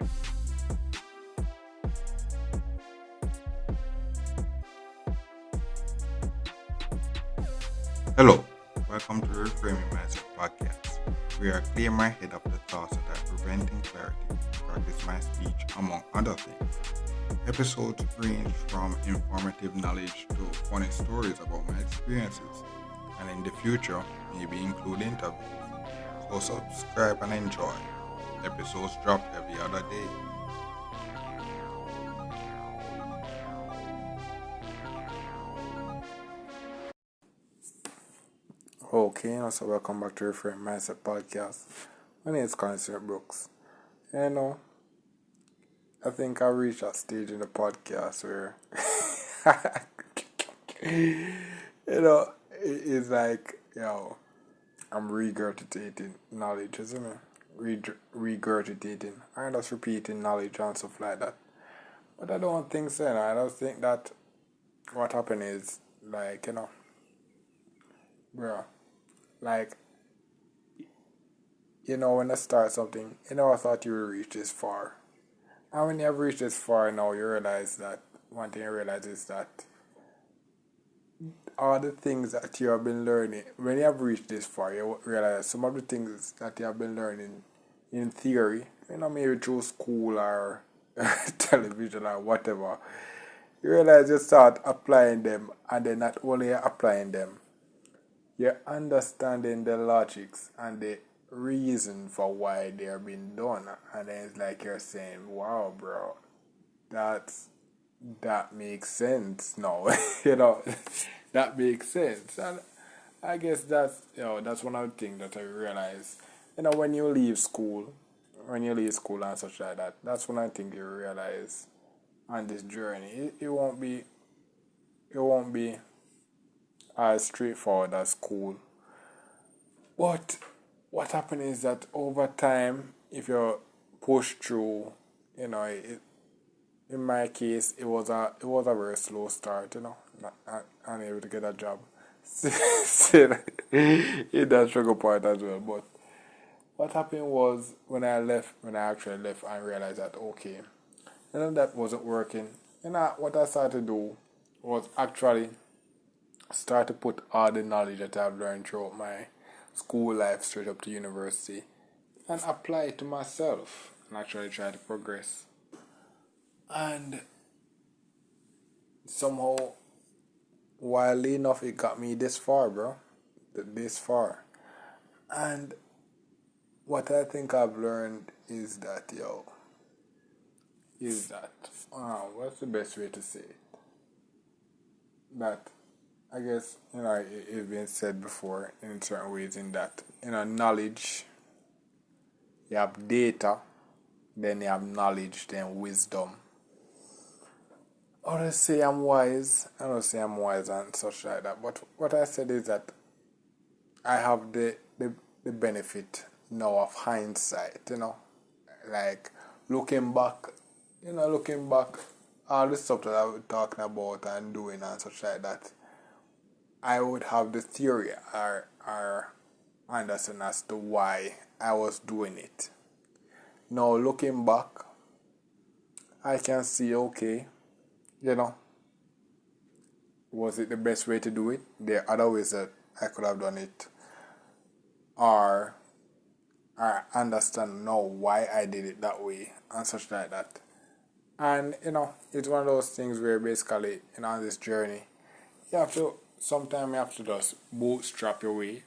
Hello, welcome to the Reframing Mindset podcast. We are clear my head of the thoughts that are preventing clarity and practice my speech, among other things. Episodes range from informative knowledge to funny stories about my experiences, and in the future, maybe include interviews. So subscribe and enjoy. Episodes drop every other day. Okay, so welcome back to Reframing Mindset podcast. My name is Constance Brooks. I think I reached that stage in the podcast where, it's like, I'm regurgitating knowledge, isn't it? Regurgitating. I'm just repeating knowledge and stuff like that. But I don't think so. I don't think that what happened is, bro, like, when I start something, I thought you would reach this far. And when you have reached this far now, you realize that one thing you realize is that all the things that you have been learning, when you have reached this far, you realize some of the things that you have been learning in theory, maybe through school or television or whatever, you realize you start applying them, and then not only applying them, you're understanding the logics and the reason for why they are being done, and then it's like you're saying, wow, bro, that makes sense now. That makes sense. And I guess that's one of the things that I realize, when you leave school and such like that, that's when I think you realize on this journey it won't be as straightforward as school. But what happened is that over time, if you push through, in my case, it was a very slow start, not unable to get a job. In that sugar part as well. But what happened was when I actually left, I realized that okay, that wasn't working. What I started to do was actually start to put all the knowledge that I've learned throughout my school life straight up to university and apply it to myself and actually try to progress. And somehow, wildly enough, it got me this far, bro. This far. And what I think I've learned is that, what's the best way to say it? That I guess, it's been said before in certain ways in that, knowledge, you have data, then you have knowledge, then wisdom. Others say I'm wise, I don't say I'm wise and such like that, but what I said is that I have the benefit now of hindsight, like looking back, all the stuff that I was talking about and doing and such like that, I would have the theory or understand as to why I was doing it. Now looking back, I can see, okay, was it the best way to do it? There are other ways that I could have done it. Or I understand now why I did it that way and such like that. And, it's one of those things where basically, on this journey, sometimes you have to just bootstrap your way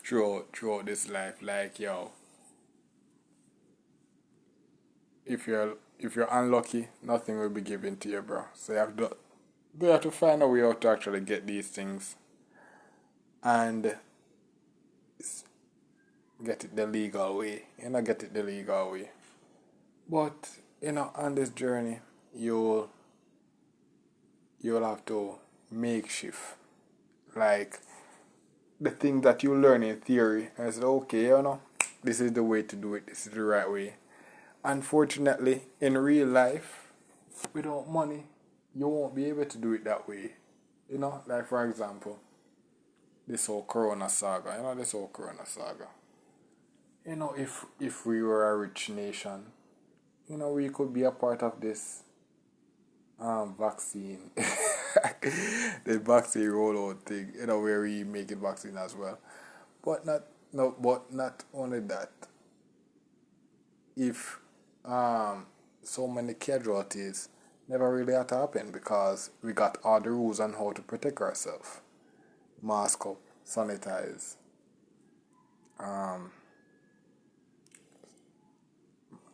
throughout this life. Like, if you're unlucky, nothing will be given to you, bro. So you have to find a way out to actually get these things and get it the legal way. But on this journey, you'll have to make shift. Like the thing that you learn in theory, and I said, okay, this is the way to do it. This is the right way. Unfortunately, in real life, without money, you won't be able to do it that way. Like for example, this whole Corona saga. if we were a rich nation, we could be a part of this vaccine, the vaccine rollout thing, where we make it vaccine as well. But not no, but not only that. If so many casualties never really had to happen because we got all the rules on how to protect ourselves. Mask up, sanitize, um,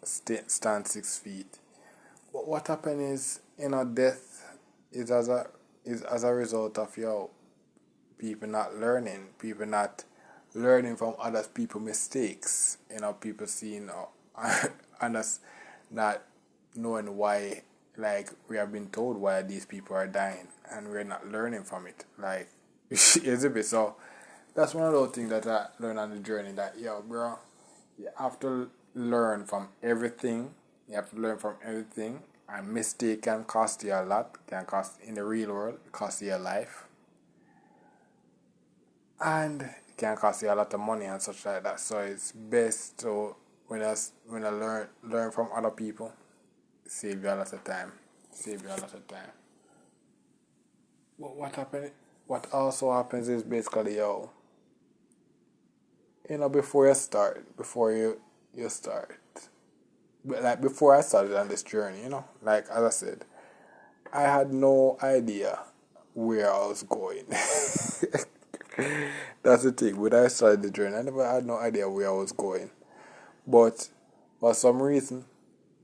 stand 6 feet. But what happened is, death is as a result of people not learning from other people's mistakes. People seeing and us not knowing why, like we have been told why these people are dying, and we're not learning from it. Like, is it so? That's one of those things that I learned on the journey. That bro, you have to learn from everything. You have to learn from everything. And mistake can cost you a lot. Can cost in the real world, cost you your life, and it can cost you a lot of money and such like that. So it's best to when I learn from other people, save you a lot of time. Save you a lot of time. But what also happens is basically before you start, but like before I started on this journey, like as I said, I had no idea where I was going. That's the thing. When I started the journey, I had no idea where I was going. But for some reason,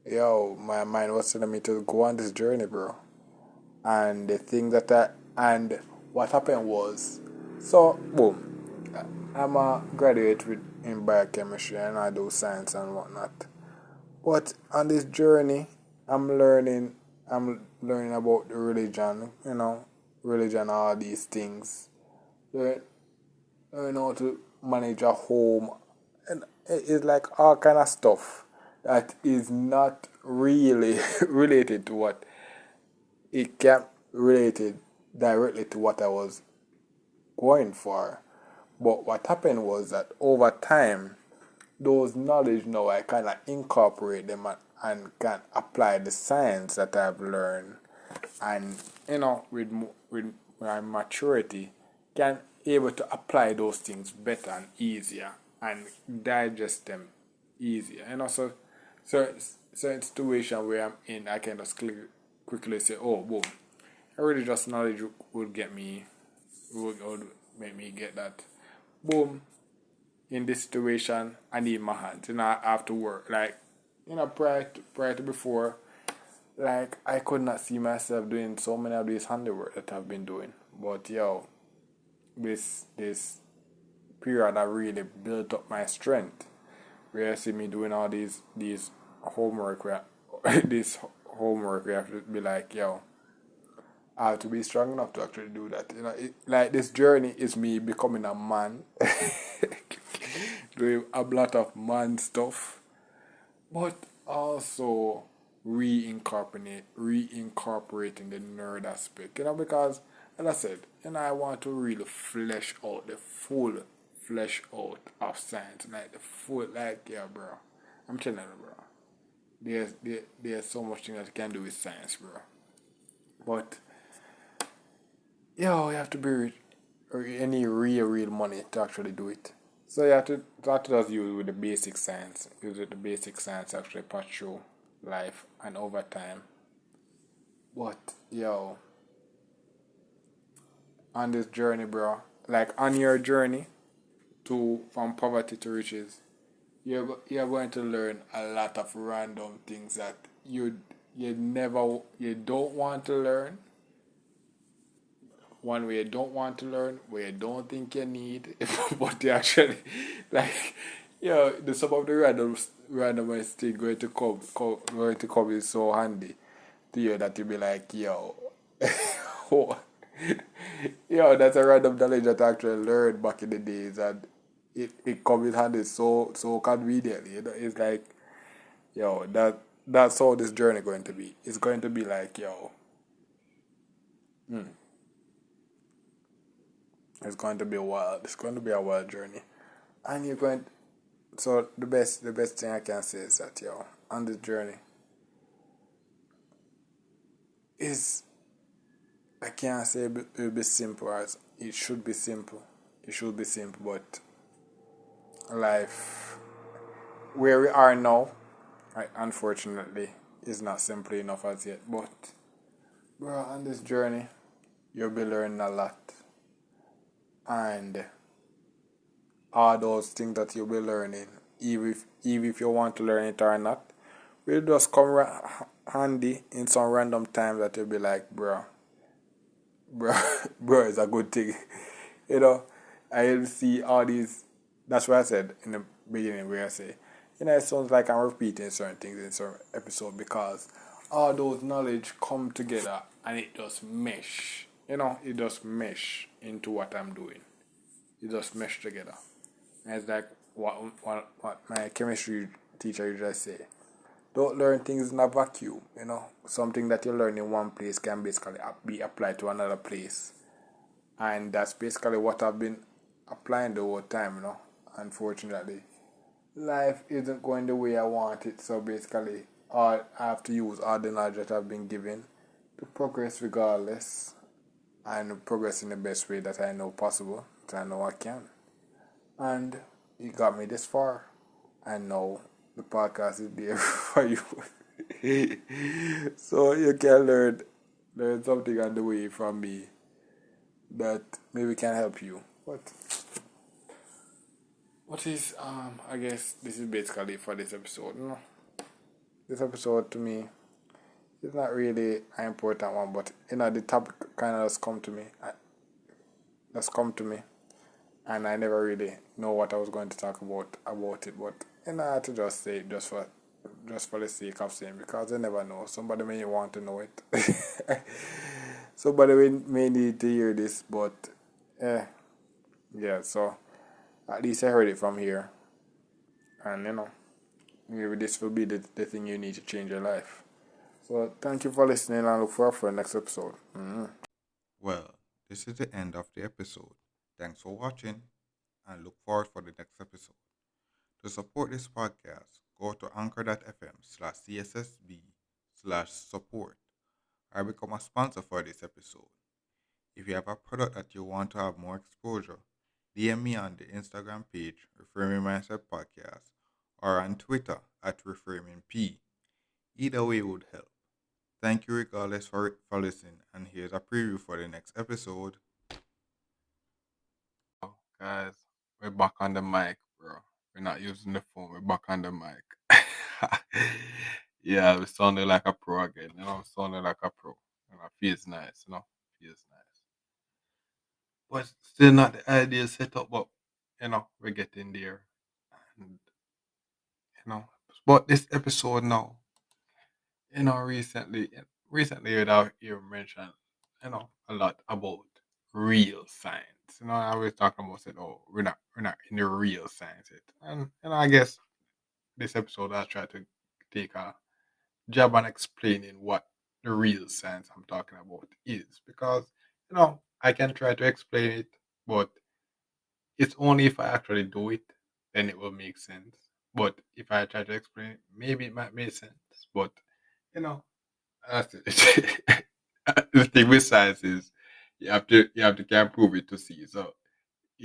my mind was telling me to go on this journey, bro. And the thing and what happened was, so boom, I'm a graduate in biochemistry and I do science and whatnot. But on this journey, I'm learning about the religion, religion, all these things. Learn how to manage a home, and it's like all kind of stuff that is not really related to what it kept related directly to what I was going for. But what happened was that over time, those knowledge now I kind of incorporate them and can apply the science that I've learned, and with my maturity, can able to apply those things better and easier and digest them easier. So certain situation where I'm in, I can just quickly say, oh, boom, religious knowledge would get me, would make me get that. Boom, in this situation, I need my hands. I have to work. Like, prior to before, like, I could not see myself doing so many of these handiwork that I've been doing. But, this period, I really built up my strength. Where I see me doing all these homework, this homework, we have to be like, I have to be strong enough to actually do that. Like this journey is me becoming a man, doing a lot of man stuff, but also reincorporating the nerd aspect. Because as I said, I want to really flesh out the full flesh out of science, like the full, like bro. I'm telling you, bro. There's so much thing that you can do with science, bro. But you have to be any real money to actually do it. So you have to just use with the basic science. Use with the basic science actually pass through life and over time. But on this journey, bro, like on your journey from poverty to riches, you're going to learn a lot of random things that you don't want to learn. One way you don't want to learn, where you don't think you need, but you actually like, the some of the randomest thing going to come is so handy to you that you be like, oh, that's a random knowledge that I actually learned back in the days, and it comes in handy so conveniently. It's like, that's how this journey going to be. It's going to be like, it's going to be wild. It's going to be a wild journey, and you're going So the best thing I can say is that on this journey is I can't say it'll be simple as it should be simple. It should be simple, but life where we are now, right, unfortunately, is not simple enough as yet. But bro, on this journey, you'll be learning a lot, and all those things that you'll be learning, even if you want to learn it or not, will just come handy in some random time that you'll be like, bro, bro, it's a good thing. you know, I'll see all these. That's what I said in the beginning, where I say, it sounds like I'm repeating certain things in certain episode because all those knowledge come together and it just mesh. It just mesh into what I'm doing. It just mesh together. And it's like what my chemistry teacher usually say. Don't learn things in a vacuum. Something that you learn in one place can basically be applied to another place, and that's basically what I've been applying the whole time. Unfortunately, life isn't going the way I want it, so basically, all I have to use all the knowledge that I've been given to progress regardless, and progress in the best way that I know possible, that I know I can. And it got me this far, and now the podcast is there for you. So you can learn something on the way from me that maybe can help you. What is I guess this is basically for this episode. This episode to me is not really an important one, but the topic kind of just come to me, and I never really know what I was going to talk about it, but I had to just say it just for the sake of saying, because I never know. Somebody may want to know it. Somebody may need to hear this, but yeah. So at least I heard it from here, and maybe this will be the thing you need to change your life. So thank you for listening, and look forward for the next episode. Well, this is the end of the episode. Thanks for watching and look forward for the next episode. To support this podcast, go to anchor.fm/cssb/support or become a sponsor for this episode. If you have a product that you want to have more exposure, DM me on the Instagram page, Reframing Mindset Podcast, or on Twitter at ReframingP. Either way would help. Thank you regardless for listening, and here's a preview for the next episode. Guys, we're back on the mic, bro. We're not using the phone. We're back on the mic. Yeah, we sounded like a pro again. Sounded like a pro. Feels nice. Feels nice. But still not the ideal setup, but we're getting there. And you know, but this episode now, recently without even mention, a lot about real science. I always talk about it. Oh, we're not in the real science yet, and I guess this episode I try to take a job on explaining what the real science I'm talking about is, because I can try to explain it, but it's only if I actually do it, then it will make sense. But if I try to explain it, maybe it might make sense. But you know, that's it. The thing with science is you have to can prove it to see. So